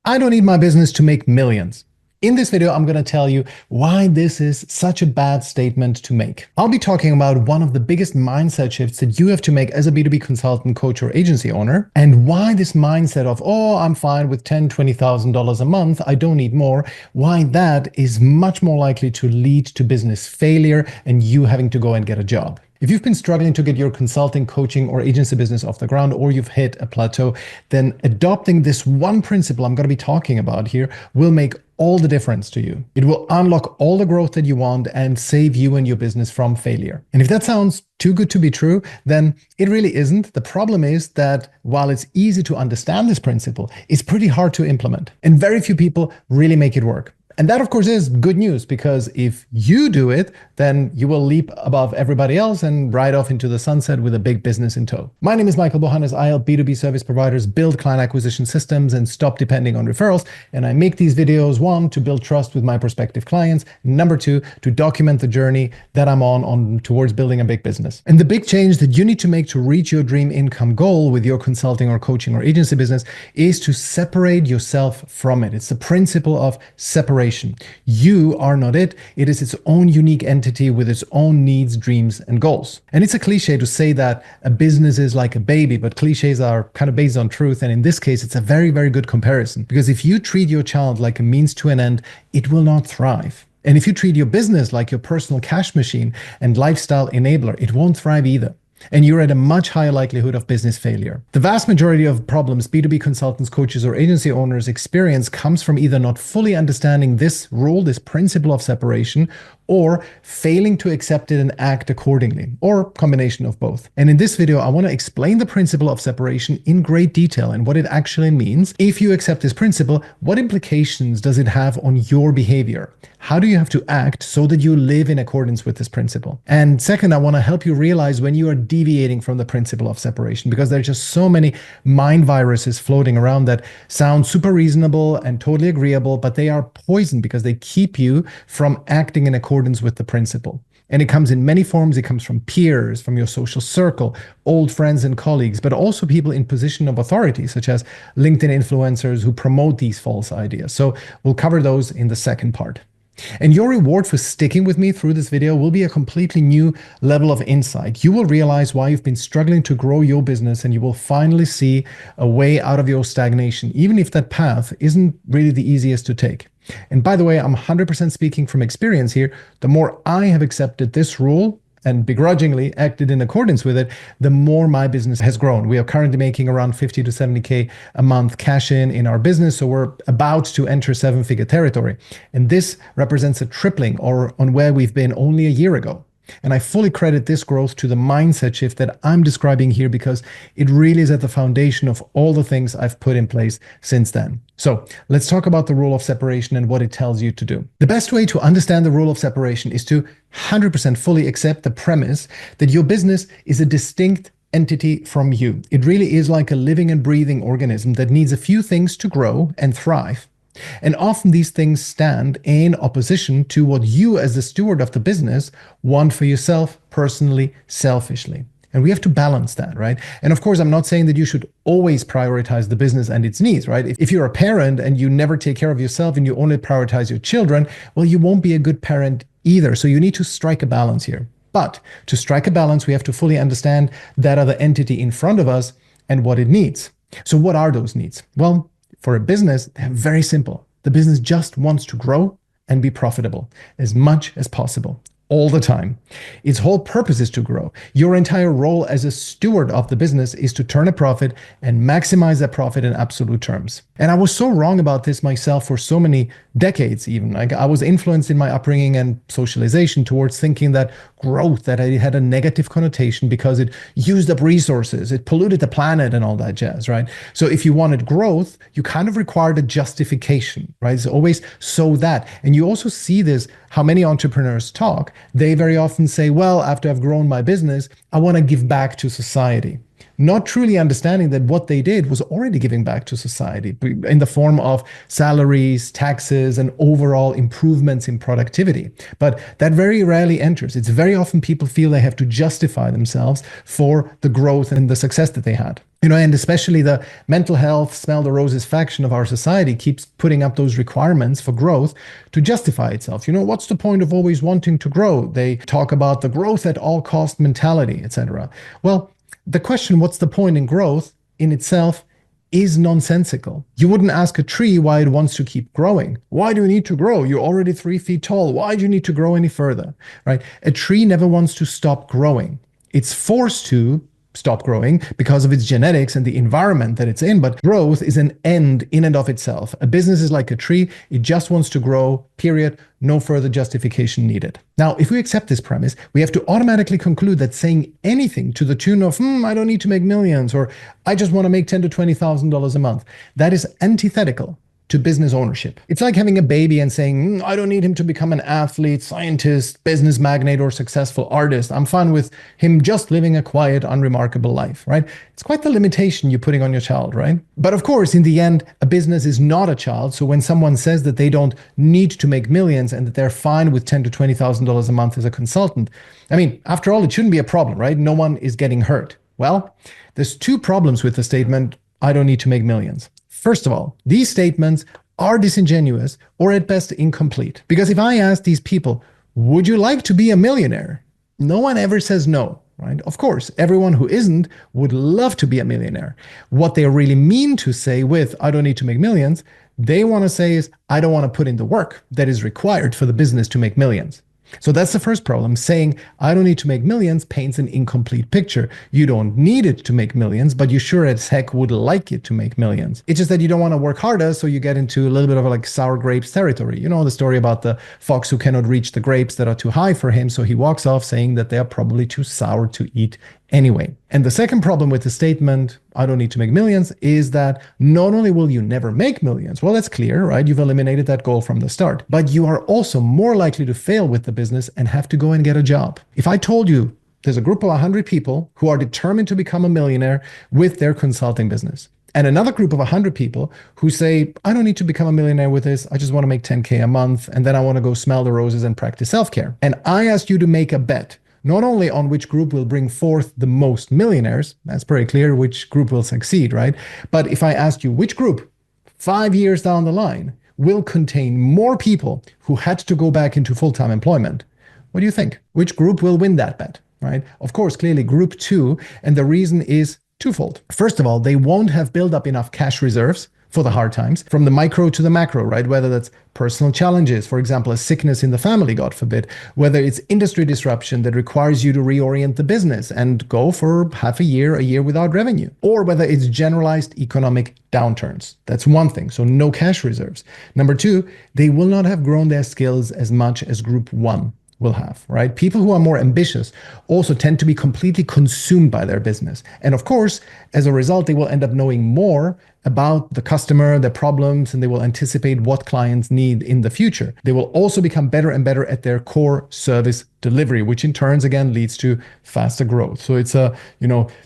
I don't need my business to make millions. In this video, I'm going to tell you why this is such a bad statement to make. I'll be talking about one of the biggest mindset shifts that you have to make as a B2B consultant, coach, or agency owner, and why this mindset of, oh, I'm fine with $10,000, $20,000 a month, I don't need more, why that is much more likely to lead to business failure and you having to go and get a job. If you've been struggling to get your consulting, coaching, or agency business off the ground, or you've hit a plateau, then adopting this one principle I'm going to be talking about here will make all the difference to you. It will unlock all the growth that you want and save you and your business from failure. And if that sounds too good to be true, then it really isn't. The problem is that while it's easy to understand this principle, it's pretty hard to implement. And very few people really make it work. And that, of course, is good news, because if you do it, then you will leap above everybody else and ride off into the sunset with a big business in tow. My name is Michael Bohannes. I help B2B service providers build client acquisition systems and stop depending on referrals. And I make these videos, one, to build trust with my prospective clients. Number two, to document the journey that I'm on towards building a big business. And the big change that you need to make to reach your dream income goal with your consulting or coaching or agency business is to separate yourself from it. It's the principle of separation. You are not it. It is its own unique entity with its own needs, dreams, and goals. And it's a cliche to say that a business is like a baby, but cliches are kind of based on truth. And in this case, it's a very, very good comparison, because if you treat your child like a means to an end, it will not thrive. And if you treat your business like your personal cash machine and lifestyle enabler, it won't thrive either. And you're at a much higher likelihood of business failure. The vast majority of problems B2B consultants, coaches, or agency owners experience comes from either not fully understanding this rule, this principle of separation, or failing to accept it and act accordingly, or a combination of both. And in this video, I want to explain the principle of separation in great detail and what it actually means. If you accept this principle, what implications does it have on your behavior? How do you have to act so that you live in accordance with this principle? And second, I want to help you realize when you are deviating from the principle of separation, because there's just so many mind viruses floating around that sound super reasonable and totally agreeable, but they are poison because they keep you from acting in accordance with the principle. And it comes in many forms. It comes from peers, from your social circle, old friends and colleagues, but also people in position of authority, such as LinkedIn influencers who promote these false ideas. So we'll cover those in the second part. And your reward for sticking with me through this video will be a completely new level of insight. You will realize why you've been struggling to grow your business, and you will finally see a way out of your stagnation, even if that path isn't really the easiest to take. And by the way, I'm 100% speaking from experience here. The more I have accepted this rule and begrudgingly acted in accordance with it, the more my business has grown. We are currently making around 50 to 70K a month cash in our business. So we're about to enter seven-figure territory. And this represents a tripling on where we've been only a year ago. And I fully credit this growth to the mindset shift that I'm describing here, because it really is at the foundation of all the things I've put in place since then. So let's talk about the rule of separation and what it tells you to do. The best way to understand the rule of separation is to 100% fully accept the premise that your business is a distinct entity from you. It really is like a living and breathing organism that needs a few things to grow and thrive. And often these things stand in opposition to what you as the steward of the business want for yourself personally, selfishly. And we have to balance that, right? And of course, I'm not saying that you should always prioritize the business and its needs, right? If you're a parent and you never take care of yourself and you only prioritize your children, well, you won't be a good parent either. So you need to strike a balance here. But to strike a balance, we have to fully understand that other entity in front of us and what it needs. So what are those needs? Well, for a business, they're very simple. The business just wants to grow and be profitable as much as possible, all the time. Its whole purpose is to grow. Your entire role as a steward of the business is to turn a profit and maximize that profit in absolute terms. And I was so wrong about this myself for so many decades even. Like, I was influenced in my upbringing and socialization towards thinking that growth, that it had a negative connotation because it used up resources, it polluted the planet and all that jazz, right? So if you wanted growth, you kind of required a justification, right? It's always so that. And you also see this, how many entrepreneurs talk. They very often say, well, after I've grown my business, I want to give back to society. not truly understanding that what they did was already giving back to society in the form of salaries, taxes, and overall improvements in productivity. But that very rarely enters. It's very often people feel they have to justify themselves for the growth and the success that they had. And especially the mental health, smell the roses faction of our society keeps putting up those requirements for growth to justify itself. What's the point of always wanting to grow? They talk about the growth at all cost mentality, etc. Well, the question, what's the point in growth in itself, is nonsensical. You wouldn't ask a tree why it wants to keep growing. Why do you need to grow? You're already 3 feet tall. Why do you need to grow any further? Right? A tree never wants to stop growing. It's forced to stop growing because of its genetics and the environment that it's in, but growth is an end in and of itself. A business is like a tree. It just wants to grow, period. No further justification needed. Now, if we accept this premise, we have to automatically conclude that saying anything to the tune of, I don't need to make millions, or I just want to make $10,000 to $20,000 a month, that is antithetical to business ownership. It's like having a baby and saying, I don't need him to become an athlete, scientist, business magnate, or successful artist. I'm fine with him just living a quiet, unremarkable life, right? It's quite the limitation you're putting on your child, right? But of course, in the end, a business is not a child. So when someone says that they don't need to make millions and that they're fine with $10,000 to $20,000 a month as a consultant, after all, it shouldn't be a problem, right? No one is getting hurt. Well, there's two problems with the statement, I don't need to make millions. First of all, these statements are disingenuous or at best incomplete. Because if I ask these people, would you like to be a millionaire? No one ever says no, right? Of course, everyone who isn't would love to be a millionaire. What they really mean to say with, I don't need to make millions, they want to say is, I don't want to put in the work that is required for the business to make millions. So that's the first problem. Saying, I don't need to make millions paints an incomplete picture. You don't need it to make millions, but you sure as heck would like it to make millions. It's just that you don't want to work harder, so you get into a little bit of like sour grapes territory. You know the story about the fox who cannot reach the grapes that are too high for him, so he walks off saying that they are probably too sour to eat anyway. And the second problem with the statement, I don't need to make millions, is that not only will you never make millions, well, that's clear, right? You've eliminated that goal from the start, but you are also more likely to fail with the business and have to go and get a job. If I told you there's a group of 100 people who are determined to become a millionaire with their consulting business, and another group of 100 people who say, I don't need to become a millionaire with this, I just want to make 10K a month, and then I want to go smell the roses and practice self-care. And I asked you to make a bet, not only on which group will bring forth the most millionaires, that's pretty clear which group will succeed, right? But if I asked you which group, 5 years down the line, will contain more people who had to go back into full-time employment, what do you think? Which group will win that bet, right? Of course, clearly group 2, and the reason is twofold. First of all, they won't have built up enough cash reserves for the hard times, from the micro to the macro, right? Whether that's personal challenges, for example, a sickness in the family, God forbid, whether it's industry disruption that requires you to reorient the business and go for half a year without revenue, or whether it's generalized economic downturns. That's one thing. So no cash reserves. Number 2, they will not have grown their skills as much as group 1 will have, right? People who are more ambitious also tend to be completely consumed by their business. And of course, as a result, they will end up knowing more about the customer, their problems, and they will anticipate what clients need in the future. They will also become better and better at their core service delivery, which in turns again leads to faster growth. So it's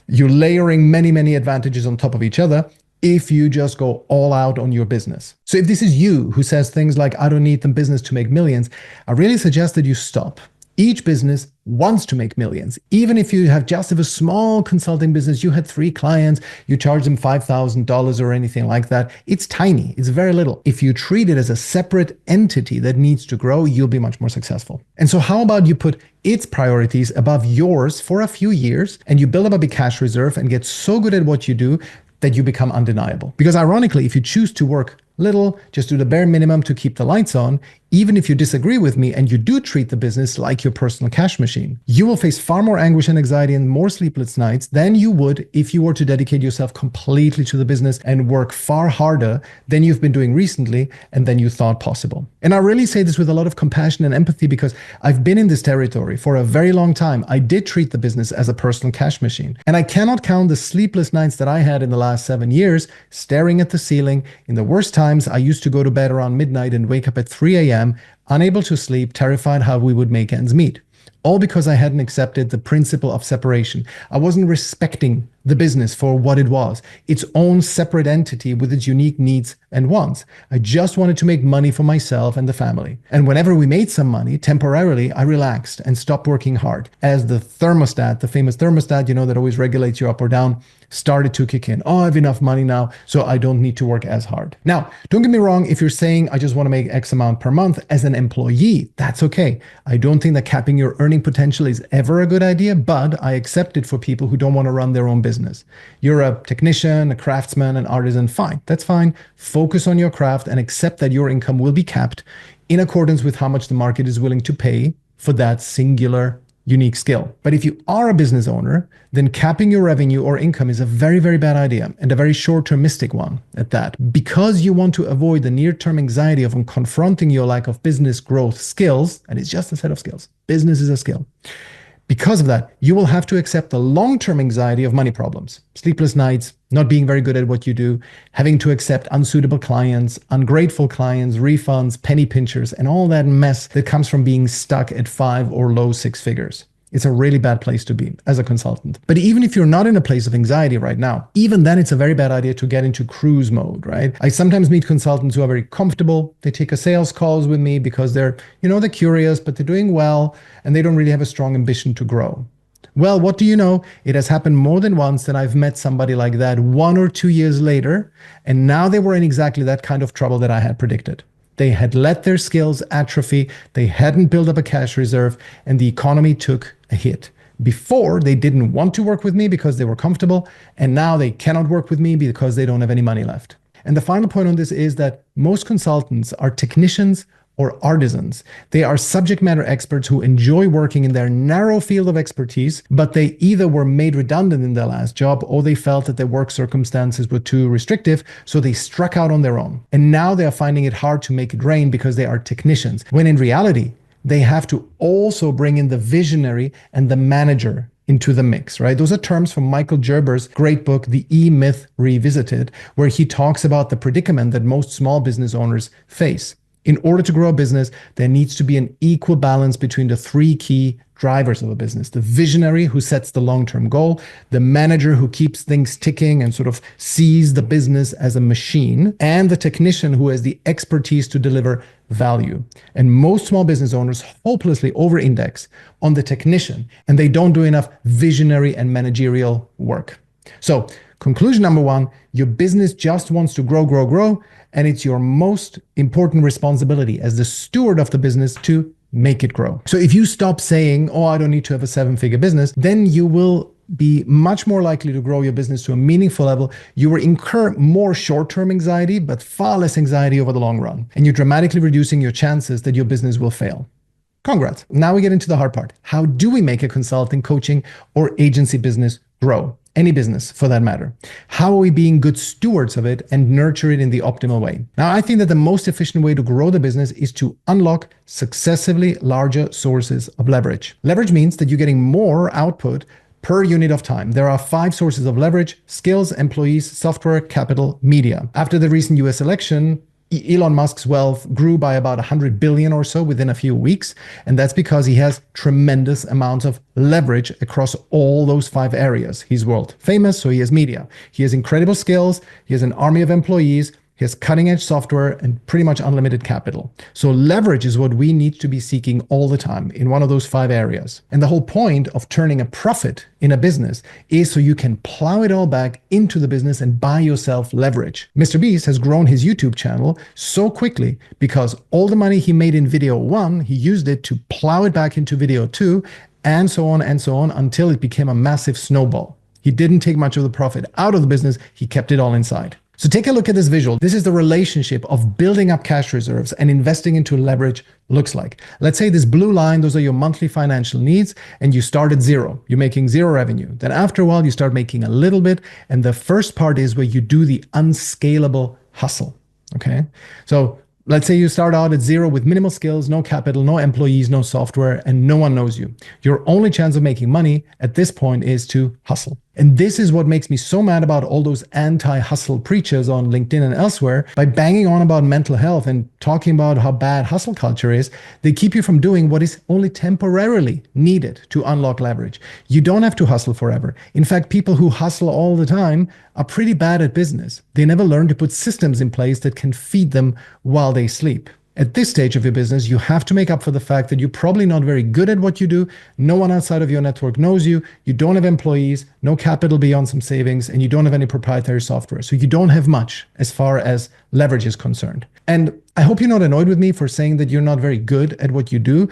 you're layering many advantages on top of each other if you just go all out on your business. So if this is you who says things like, I don't need the business to make millions, I really suggest that you stop. Each business wants to make millions. Even if you have just a small consulting business, you had 3 clients, you charge them $5,000 or anything like that, it's tiny, it's very little. If you treat it as a separate entity that needs to grow, you'll be much more successful. And so how about you put its priorities above yours for a few years, and you build up a big cash reserve and get so good at what you do that you become undeniable. Because ironically, if you choose to work little, just do the bare minimum to keep the lights on, even if you disagree with me and you do treat the business like your personal cash machine, you will face far more anguish and anxiety and more sleepless nights than you would if you were to dedicate yourself completely to the business and work far harder than you've been doing recently and than you thought possible. And I really say this with a lot of compassion and empathy because I've been in this territory for a very long time. I did treat the business as a personal cash machine. And I cannot count the sleepless nights that I had in the last 7 years, staring at the ceiling. In the worst times, I used to go to bed around midnight and wake up at 3 a.m., unable to sleep, terrified how we would make ends meet. all because I hadn't accepted the principle of separation. I wasn't respecting the business for what it was, its own separate entity with its unique needs and wants. I just wanted to make money for myself and the family. And whenever we made some money, temporarily, I relaxed and stopped working hard. As the thermostat, the famous thermostat, that always regulates you up or down, started to kick in. Oh, I have enough money now, so I don't need to work as hard. Now, don't get me wrong, if you're saying I just want to make X amount per month as an employee, that's okay. I don't think that capping your earning potential is ever a good idea, but I accept it for people who don't want to run their own business. You're a technician, a craftsman, an artisan, fine. That's fine. Focus on your craft and accept that your income will be capped in accordance with how much the market is willing to pay for that singular unique skill. But if you are a business owner, then capping your revenue or income is a very, very bad idea, and a very short-termistic one at that. Because you want to avoid the near-term anxiety of confronting your lack of business growth skills, and it's just a set of skills. Business is a skill. Because of that, you will have to accept the long-term anxiety of money problems, sleepless nights, not being very good at what you do, having to accept unsuitable clients, ungrateful clients, refunds, penny pinchers, and all that mess that comes from being stuck at 5 or low 6 figures. It's a really bad place to be as a consultant. But even if you're not in a place of anxiety right now, even then it's a very bad idea to get into cruise mode, right? I sometimes meet consultants who are very comfortable. They take a sales calls with me because they're curious, but they're doing well and they don't really have a strong ambition to grow. Well, what do you know? It has happened more than once that I've met somebody like that 1 or 2 years later, and now they were in exactly that kind of trouble that I had predicted. They had let their skills atrophy, they hadn't built up a cash reserve, and the economy took a hit. Before, they didn't want to work with me because they were comfortable, and now they cannot work with me because they don't have any money left. And the final point on this is that most consultants are technicians or artisans. They are subject matter experts who enjoy working in their narrow field of expertise, but they either were made redundant in their last job or they felt that their work circumstances were too restrictive, so they struck out on their own. And now they are finding it hard to make it rain because they are technicians, when in reality, they have to also bring in the visionary and the manager into the mix, right? Those are terms from Michael Gerber's great book, The E-Myth Revisited, where he talks about the predicament that most small business owners face. In order to grow a business, there needs to be an equal balance between the 3 key drivers of a business: the visionary who sets the long-term goal, the manager who keeps things ticking and sort of sees the business as a machine, and the technician who has the expertise to deliver value. And most small business owners hopelessly over-index on the technician, and they don't do enough visionary and managerial work. So, conclusion number 1, your business just wants to grow, and it's your most important responsibility as the steward of the business to make it grow. So if you stop saying, oh, I don't need to have a 7-figure business, then you will be much more likely to grow your business to a meaningful level. You will incur more short-term anxiety, but far less anxiety over the long run. And you're dramatically reducing your chances that your business will fail. Congrats. Now we get into the hard part. How do we make a consulting, coaching, or agency business grow? Any business for that matter. How are we being good stewards of it and nurture it in the optimal way? Now, I think that the most efficient way to grow the business is to unlock successively larger sources of leverage. Leverage means that you're getting more output per unit of time. There are 5 sources of leverage: skills, employees, software, capital, media. After the recent US election, Elon Musk's wealth grew by about 100 billion or so within a few weeks. And that's because he has tremendous amounts of leverage across all those 5 areas. He's world famous, so he has media. He has incredible skills. He has an army of employees. He has cutting-edge software and pretty much unlimited capital. So leverage is what we need to be seeking all the time in one of those 5 areas. And the whole point of turning a profit in a business is so you can plow it all back into the business and buy yourself leverage. Mr. Beast has grown his YouTube channel so quickly because all the money he made in video 1, he used it to plow it back into video 2, and so on until it became a massive snowball. He didn't take much of the profit out of the business. He kept it all inside. So take a look at this visual. This is the relationship of building up cash reserves and investing into leverage looks like. Let's say this blue line, those are your monthly financial needs, and you start at 0. You're making 0 revenue. Then after a while, you start making a little bit. And the first part is where you do the unscalable hustle. Okay. So let's say you start out at 0 with minimal skills, no capital, no employees, no software, and no one knows you. Your only chance of making money at this point is to hustle. And this is what makes me so mad about all those anti-hustle preachers on LinkedIn and elsewhere. By banging on about mental health and talking about how bad hustle culture is, they keep you from doing what is only temporarily needed to unlock leverage. You don't have to hustle forever. In fact, people who hustle all the time are pretty bad at business. They never learn to put systems in place that can feed them while they sleep. At this stage of your business, you have to make up for the fact that you're probably not very good at what you do. No one outside of your network knows you. You don't have employees, no capital beyond some savings, and you don't have any proprietary software. So you don't have much as far as leverage is concerned. And I hope you're not annoyed with me for saying that you're not very good at what you do,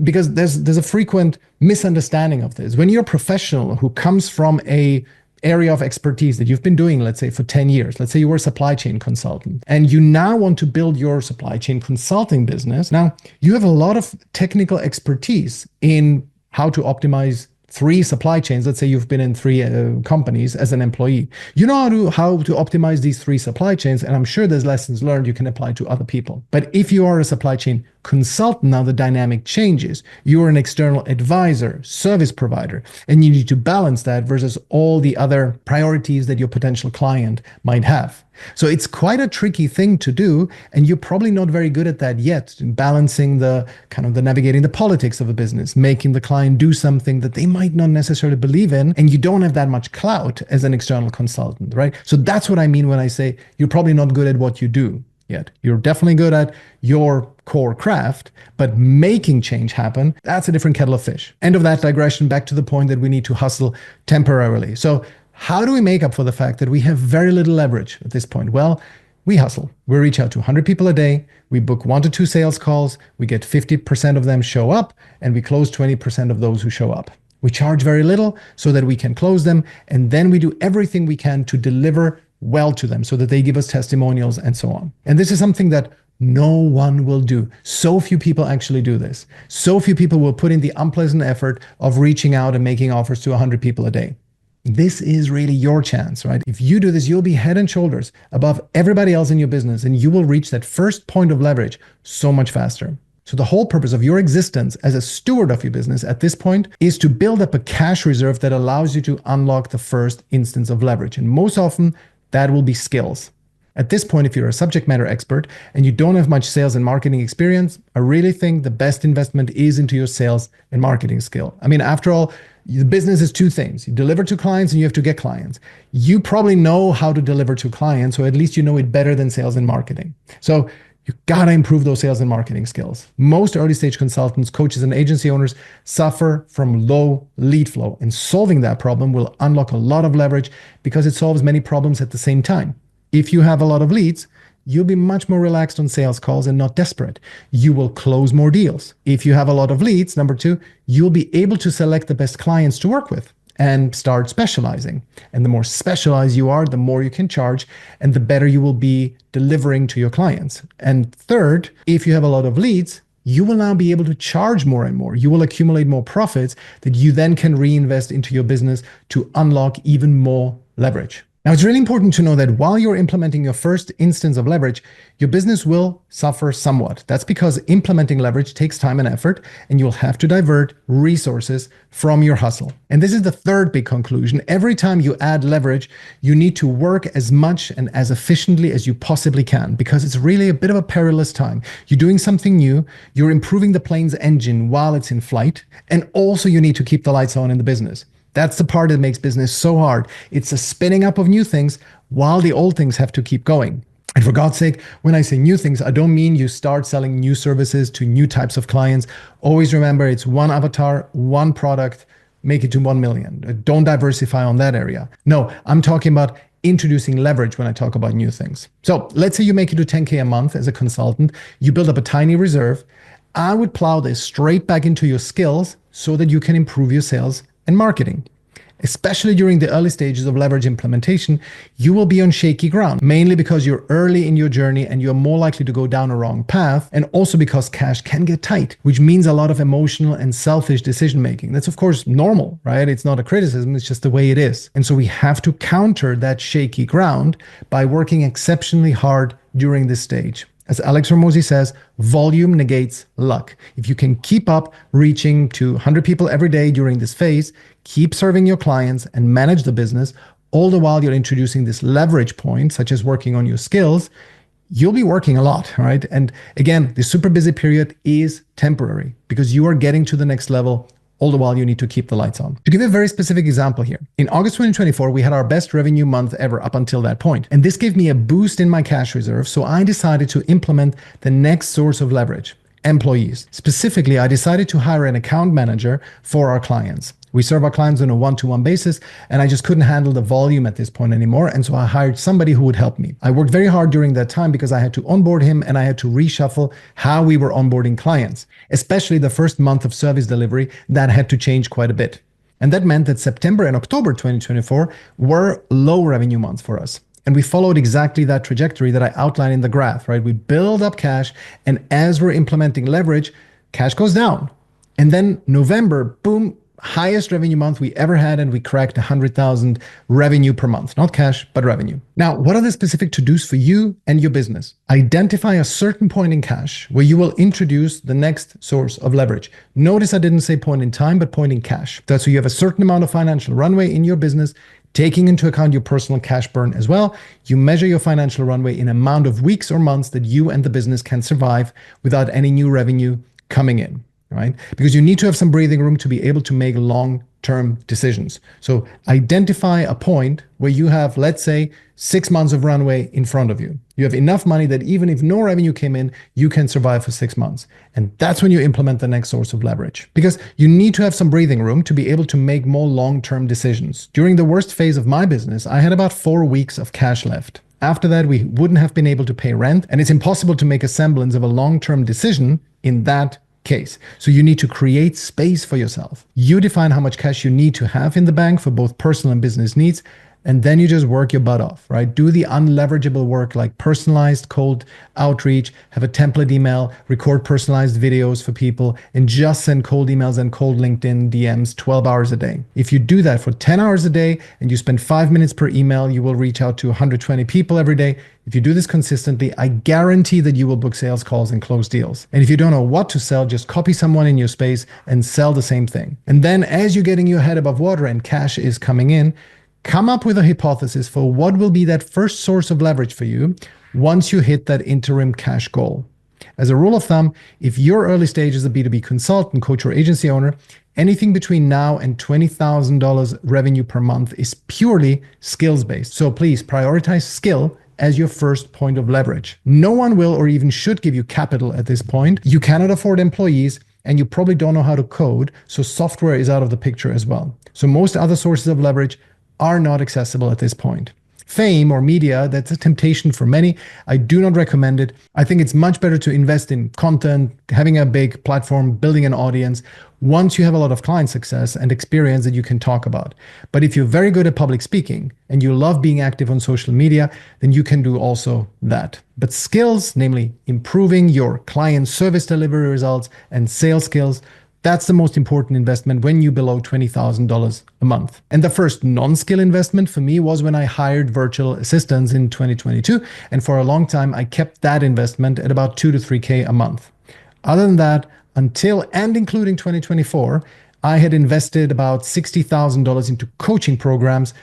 because there's a frequent misunderstanding of this. When you're a professional who comes from a area of expertise that you've been doing, let's say for 10 years, let's say you were a supply chain consultant, and you now want to build your supply chain consulting business. Now, you have a lot of technical expertise in how to optimize 3 supply chains. Let's say you've been in 3 companies as an employee. You know how to optimize these 3 supply chains, and I'm sure there's lessons learned you can apply to other people. But if you are a supply chain consultant, now the dynamic changes. You're an external advisor, service provider, and you need to balance that versus all the other priorities that your potential client might have. So it's quite a tricky thing to do, and you're probably not very good at that yet, balancing the navigating the politics of a business, making the client do something that they might not necessarily believe in, and you don't have that much clout as an external consultant, right? So that's what I mean when I say you're probably not good at what you do yet. You're definitely good at your core craft, but making change happen, that's a different kettle of fish. End of that digression, back to the point that we need to hustle temporarily. So how do we make up for the fact that we have very little leverage at this point? Well, we hustle. We reach out to 100 people a day. We book 1 to 2 sales calls. We get 50% of them show up, and we close 20% of those who show up. We charge very little so that we can close them, and then we do everything we can to deliver well to them so that they give us testimonials and so on. And this is something that no one will do. So few people actually do this. So few people will put in the unpleasant effort of reaching out and making offers to 100 people a day. This is really your chance, right? If you do this, you'll be head and shoulders above everybody else in your business, and you will reach that first point of leverage so much faster. So the whole purpose of your existence as a steward of your business at this point is to build up a cash reserve that allows you to unlock the first instance of leverage. And most often, that will be skills. At this point, if you're a subject matter expert and you don't have much sales and marketing experience, I really think the best investment is into your sales and marketing skill. I mean, after all, the business is 2 things. You deliver to clients and you have to get clients. You probably know how to deliver to clients, or at least you know it better than sales and marketing. So you gotta improve those sales and marketing skills. Most early stage consultants, coaches, and agency owners suffer from low lead flow, and solving that problem will unlock a lot of leverage because it solves many problems at the same time. If you have a lot of leads, you'll be much more relaxed on sales calls and not desperate. You will close more deals. If you have a lot of leads, number 2, you'll be able to select the best clients to work with and start specializing. And the more specialized you are, the more you can charge, and the better you will be delivering to your clients. And third, if you have a lot of leads, you will now be able to charge more and more. You will accumulate more profits that you then can reinvest into your business to unlock even more leverage. Now, it's really important to know that while you're implementing your first instance of leverage, your business will suffer somewhat. That's because implementing leverage takes time and effort, and you'll have to divert resources from your hustle. And this is the third big conclusion. Every time you add leverage, you need to work as much and as efficiently as you possibly can, because it's really a bit of a perilous time. You're doing something new, you're improving the plane's engine while it's in flight, and also you need to keep the lights on in the business. That's the part that makes business so hard. It's a spinning up of new things while the old things have to keep going. And for God's sake, when I say new things, I don't mean you start selling new services to new types of clients. Always remember, it's one avatar, one product, make it to 1 million. Don't diversify on that area. No, I'm talking about introducing leverage when I talk about new things. So let's say you make it to 10K a month as a consultant. You build up a tiny reserve. I would plow this straight back into your skills so that you can improve your sales and marketing. Especially during the early stages of leverage implementation, you will be on shaky ground, mainly because you're early in your journey and you're more likely to go down a wrong path, and also because cash can get tight, which means a lot of emotional and selfish decision making. That's of course normal, right? It's not a criticism, it's just the way it is. And so we have to counter that shaky ground by working exceptionally hard during this stage. As Alex Hormozi says, volume negates luck. If you can keep up reaching to 100 people every day during this phase, keep serving your clients and manage the business, all the while you're introducing this leverage point, such as working on your skills, you'll be working a lot, right? And again, the super busy period is temporary because you are getting to the next level. All the while, you need to keep the lights on. To give you a very specific example here, in August 2024, we had our best revenue month ever up until that point. And this gave me a boost in my cash reserve. So I decided to implement the next source of leverage, employees. Specifically, I decided to hire an account manager for our clients. We serve our clients on a one-to-one basis, and I just couldn't handle the volume at this point anymore. And so I hired somebody who would help me. I worked very hard during that time because I had to onboard him and I had to reshuffle how we were onboarding clients, especially the first month of service delivery. That had to change quite a bit. And that meant that September and October 2024 were low revenue months for us. And we followed exactly that trajectory that I outlined in the graph, right? We build up cash, and as we're implementing leverage, cash goes down. And then November, boom, highest revenue month we ever had, and we cracked 100,000 revenue per month, not cash, but revenue. Now, what are the specific to-dos for you and your business? Identify a certain point in cash where you will introduce the next source of leverage. Notice I didn't say point in time, but point in cash. That's so you have a certain amount of financial runway in your business, taking into account your personal cash burn as well. You measure your financial runway in amount of weeks or months that you and the business can survive without any new revenue coming in. Right? Because you need to have some breathing room to be able to make long-term decisions. So identify a point where you have, let's say, 6 months of runway in front of you. You have enough money that even if no revenue came in, you can survive for 6 months. And that's when you implement the next source of leverage. Because you need to have some breathing room to be able to make more long-term decisions. During the worst phase of my business, I had about 4 weeks of cash left. After that, we wouldn't have been able to pay rent, and it's impossible to make a semblance of a long-term decision in that case. So you need to create space for yourself. You define how much cash you need to have in the bank for both personal and business needs, and then you just work your butt off, right? Do the unleverageable work like personalized cold outreach, have a template email, record personalized videos for people, and just send cold emails and cold LinkedIn DMs 12 hours a day. If you do that for 10 hours a day and you spend 5 minutes per email, you will reach out to 120 people every day. If you do this consistently, I guarantee that you will book sales calls and close deals. And if you don't know what to sell, just copy someone in your space and sell the same thing. And then as you're getting your head above water and cash is coming in, come up with a hypothesis for what will be that first source of leverage for you once you hit that interim cash goal. As a rule of thumb, if you're early stage as a B2B consultant, coach, or agency owner, anything between now and $20,000 revenue per month is purely skills-based. So please prioritize skill as your first point of leverage. No one will or even should give you capital at this point. You cannot afford employees, and you probably don't know how to code, so software is out of the picture as well. So most other sources of leverage are not accessible at this point. Fame or media, that's a temptation for many. I do not recommend it. I think it's much better to invest in content, having a big platform, building an audience, once you have a lot of client success and experience that you can talk about. But if you're very good at public speaking and you love being active on social media, then you can do also that. But skills, namely improving your client service delivery results and sales skills, that's the most important investment when you below $20,000 a month. And the first non-skill investment for me was when I hired virtual assistants in 2022. And for a long time, I kept that investment at about 2 to 3K a month. Other than that, until and including 2024, I had invested about $60,000 into coaching programs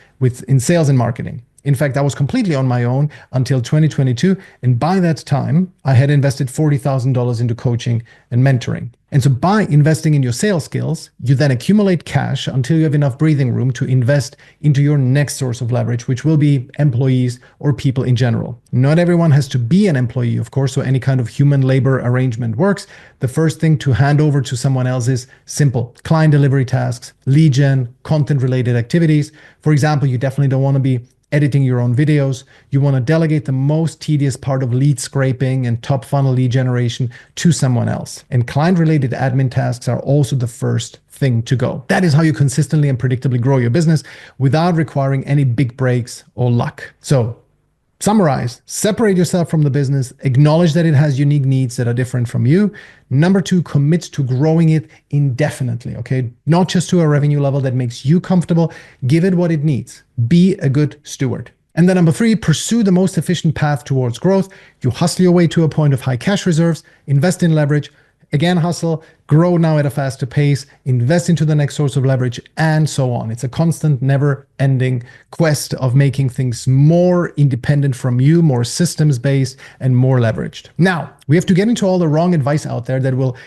in sales and marketing. In fact, I was completely on my own until 2022. And by that time, I had invested $40,000 into coaching and mentoring. And so by investing in your sales skills, you then accumulate cash until you have enough breathing room to invest into your next source of leverage, which will be employees or people in general. Not everyone has to be an employee, of course, so any kind of human labor arrangement works. The first thing to hand over to someone else is simple client delivery tasks, lead gen, content-related activities. For example, you definitely don't want to be editing your own videos. You want to delegate the most tedious part of lead scraping and top funnel lead generation to someone else. And client-related admin tasks are also the first thing to go. That is how you consistently and predictably grow your business without requiring any big breaks or luck. So summarize, separate yourself from the business, acknowledge that it has unique needs that are different from you. Number 2, commit to growing it indefinitely, okay? Not just to a revenue level that makes you comfortable. Give it what it needs. Be a good steward. And then number three, pursue the most efficient path towards growth. You hustle your way to a point of high cash reserves, invest in leverage, again, hustle, grow now at a faster pace, invest into the next source of leverage, and so on. It's a constant, never-ending quest of making things more independent from you, more systems-based, and more leveraged. Now, we have to get into all the wrong advice out there that will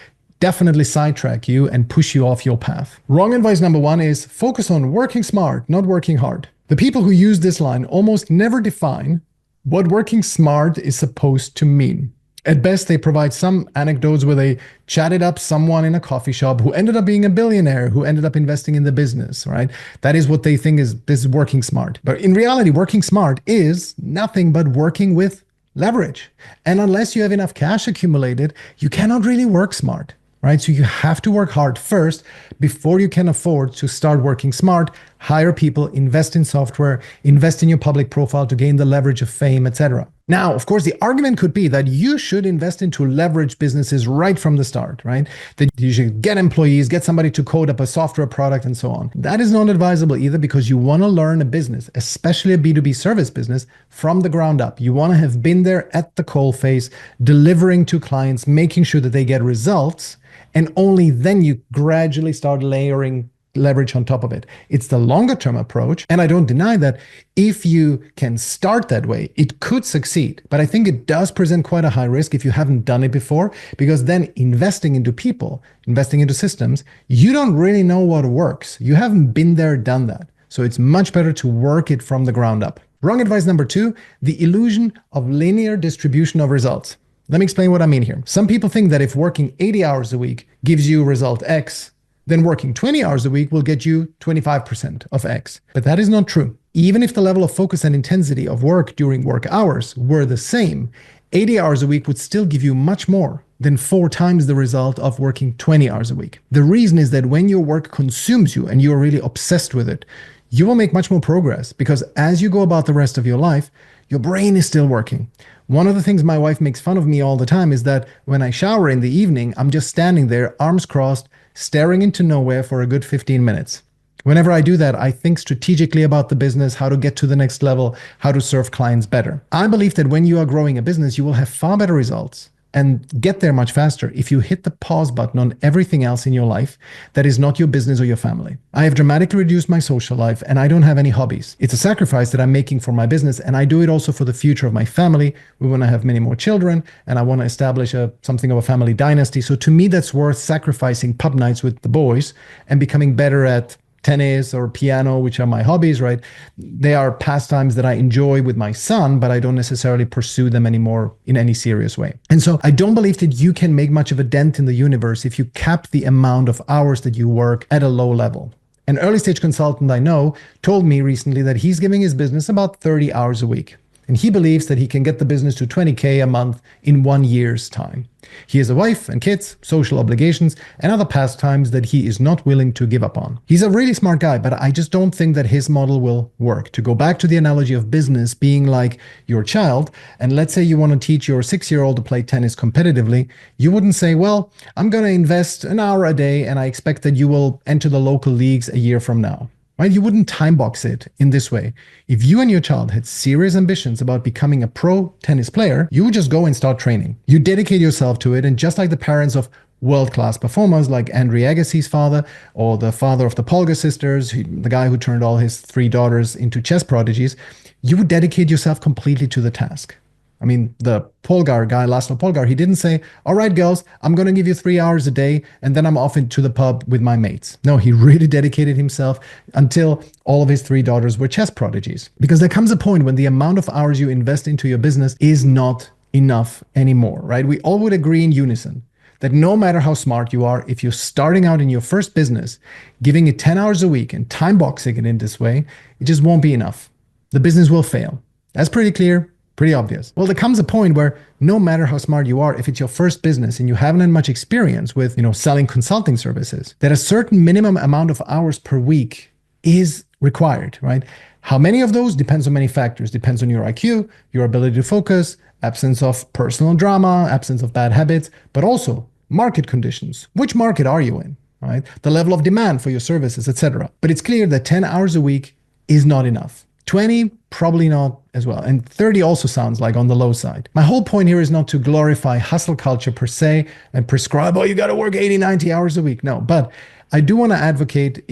definitely sidetrack you and push you off your path. Wrong advice number one is focus on working smart, not working hard. The people who use this line almost never define what working smart is supposed to mean. At best, they provide some anecdotes where they chatted up someone in a coffee shop who ended up being a billionaire, who ended up investing in the business, right? That is what they think is this is working smart. But in reality, working smart is nothing but working with leverage. And unless you have enough cash accumulated, you cannot really work smart, right? So you have to work hard first before you can afford to start working smart, hire people, invest in software, invest in your public profile to gain the leverage of fame, etc. Now, of course, the argument could be that you should invest into leverage businesses right from the start, right? That you should get employees, get somebody to code up a software product and so on. That is not advisable either because you want to learn a business, especially a B2B service business, from the ground up. You want to have been there at the coalface, delivering to clients, making sure that they get results, and only then you gradually start layering leverage on top of it. It's the longer term approach. And I don't deny that if you can start that way, it could succeed. But I think it does present quite a high risk if you haven't done it before, because then investing into people, investing into systems, you don't really know what works. You haven't been there, done that. So it's much better to work it from the ground up. Wrong advice number two, the illusion of linear distribution of results. Let me explain what I mean here. Some people think that if working 80 hours a week gives you result X, then working 20 hours a week will get you 25% of X. But that is not true. Even if the level of focus and intensity of work during work hours were the same, 80 hours a week would still give you much more than 4 times the result of working 20 hours a week. The reason is that when your work consumes you and you're really obsessed with it, you will make much more progress because as you go about the rest of your life, your brain is still working. One of the things my wife makes fun of me all the time is that when I shower in the evening, I'm just standing there, arms crossed, staring into nowhere for a good 15 minutes. Whenever I do that, I think strategically about the business, how to get to the next level, how to serve clients better. I believe that when you are growing a business, you will have far better results and get there much faster if you hit the pause button on everything else in your life that is not your business or your family. I have dramatically reduced my social life and I don't have any hobbies. It's a sacrifice that I'm making for my business and I do it also for the future of my family. We want to have many more children and I want to establish something of a family dynasty. So to me, that's worth sacrificing pub nights with the boys and becoming better at tennis or piano, which are my hobbies, right? They are pastimes that I enjoy with my son, but I don't necessarily pursue them anymore in any serious way. And so I don't believe that you can make much of a dent in the universe if you cap the amount of hours that you work at a low level. An early stage consultant I know told me recently that he's giving his business about 30 hours a week. And he believes that he can get the business to 20K a month in 1 year's time. He has a wife and kids, social obligations, and other pastimes that he is not willing to give up on. He's a really smart guy, but I just don't think that his model will work. To go back to the analogy of business being like your child, and let's say you want to teach your 6-year-old to play tennis competitively, you wouldn't say, well, I'm going to invest an hour a day and I expect that you will enter the local leagues a year from now. Right? You wouldn't time box it in this way. If you and your child had serious ambitions about becoming a pro tennis player, you would just go and start training. You dedicate yourself to it, and just like the parents of world-class performers like Andre Agassi's father or the father of the Polgar sisters, the guy who turned all his 3 daughters into chess prodigies, you would dedicate yourself completely to the task. I mean, the Polgar guy, Laszlo Polgar, he didn't say, all right, girls, I'm going to give you 3 hours a day and then I'm off into the pub with my mates. No, he really dedicated himself until all of his 3 daughters were chess prodigies. Because there comes a point when the amount of hours you invest into your business is not enough anymore, right? We all would agree in unison that no matter how smart you are, if you're starting out in your first business, giving it 10 hours a week and time boxing it in this way, it just won't be enough. The business will fail. That's pretty clear. Pretty obvious. Well, there comes a point where no matter how smart you are, if it's your first business and you haven't had much experience with, selling consulting services, that a certain minimum amount of hours per week is required, right? How many of those depends on many factors. Depends on your IQ, your ability to focus, absence of personal drama, absence of bad habits, but also market conditions. Which market are you in, right? The level of demand for your services, etc. But it's clear that 10 hours a week is not enough. 20, Probably not as well. And 30 also sounds like on the low side. My whole point here is not to glorify hustle culture per se and prescribe, oh, you got to work 80, 90 hours a week. No, but I do want to advocate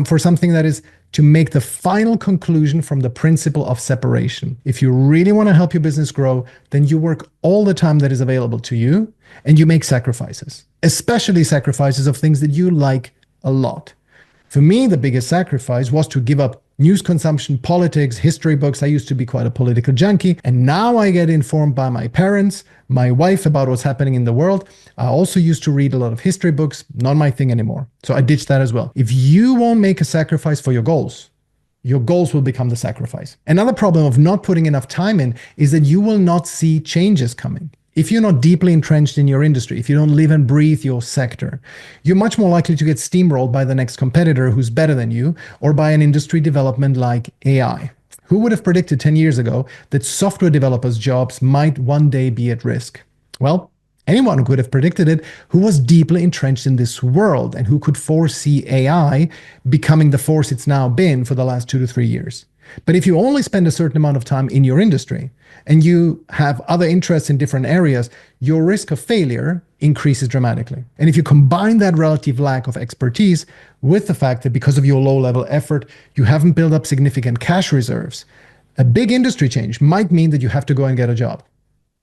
for something that is to make the final conclusion from the principle of separation. If you really want to help your business grow, then you work all the time that is available to you and you make sacrifices, especially sacrifices of things that you like a lot. For me, the biggest sacrifice was to give up news consumption, politics, history books. I used to be quite a political junkie, and now I get informed by my parents, my wife about what's happening in the world. I also used to read a lot of history books, not my thing anymore. So I ditched that as well. If you won't make a sacrifice for your goals will become the sacrifice. Another problem of not putting enough time in is that you will not see changes coming. If you're not deeply entrenched in your industry, if you don't live and breathe your sector, you're much more likely to get steamrolled by the next competitor who's better than you, or by an industry development like AI. Who would have predicted 10 years ago that software developers' jobs might one day be at risk? Well, anyone could have predicted it who was deeply entrenched in this world and who could foresee AI becoming the force it's now been for the last 2 to 3 years. But if you only spend a certain amount of time in your industry and you have other interests in different areas, your risk of failure increases dramatically. And if you combine that relative lack of expertise with the fact that because of your low-level effort, you haven't built up significant cash reserves, a big industry change might mean that you have to go and get a job,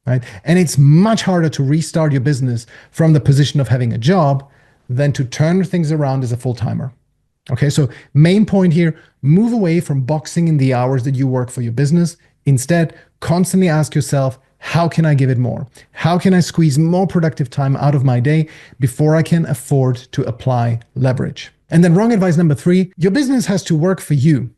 right? And it's much harder to restart your business from the position of having a job than to turn things around as a full-timer. Okay, so main point here, move away from boxing in the hours that you work for your business. Instead, constantly ask yourself, how can I give it more? How can I squeeze more productive time out of my day before I can afford to apply leverage? And then wrong advice number 3, your business has to work for you.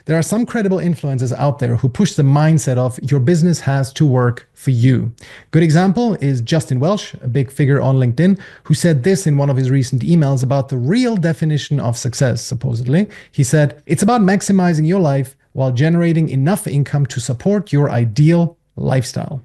There are some credible influencers out there who push the mindset of your business has to work for you. Good example is Justin Welsh, a big figure on LinkedIn, who said this in one of his recent emails about the real definition of success, supposedly. He said, it's about maximizing your life while generating enough income to support your ideal lifestyle.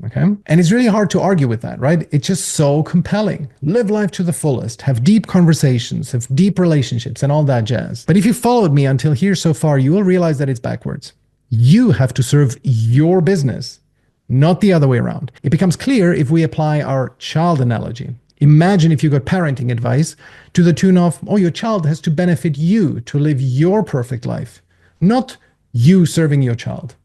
Okay. And it's really hard to argue with that, right? It's just so compelling. Live life to the fullest, have deep conversations, have deep relationships and all that jazz. But if you followed me until here so far, you will realize that it's backwards. You have to serve your business, not the other way around. It becomes clear if we apply our child analogy. Imagine if you got parenting advice to the tune of, oh, your child has to benefit you to live your perfect life, not you serving your child.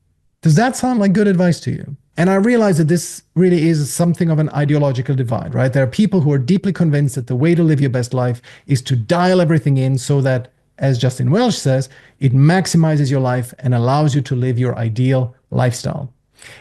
Does that sound like good advice to you? And I realize that this really is something of an ideological divide, right? There are people who are deeply convinced that the way to live your best life is to dial everything in so that, as Justin Welsh says, it maximizes your life and allows you to live your ideal lifestyle.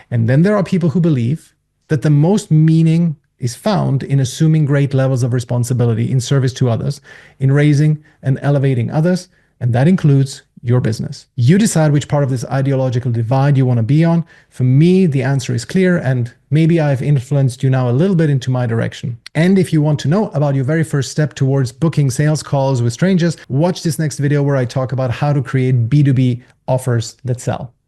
And then there are people who believe that the most meaning is found in assuming great levels of responsibility in service to others, in raising and elevating others, and that includes your business. You decide which part of this ideological divide you want to be on. For me, the answer is clear, and maybe I've influenced you now a little bit into my direction. And if you want to know about your very first step towards booking sales calls with strangers, watch this next video where I talk about how to create B2B offers that sell.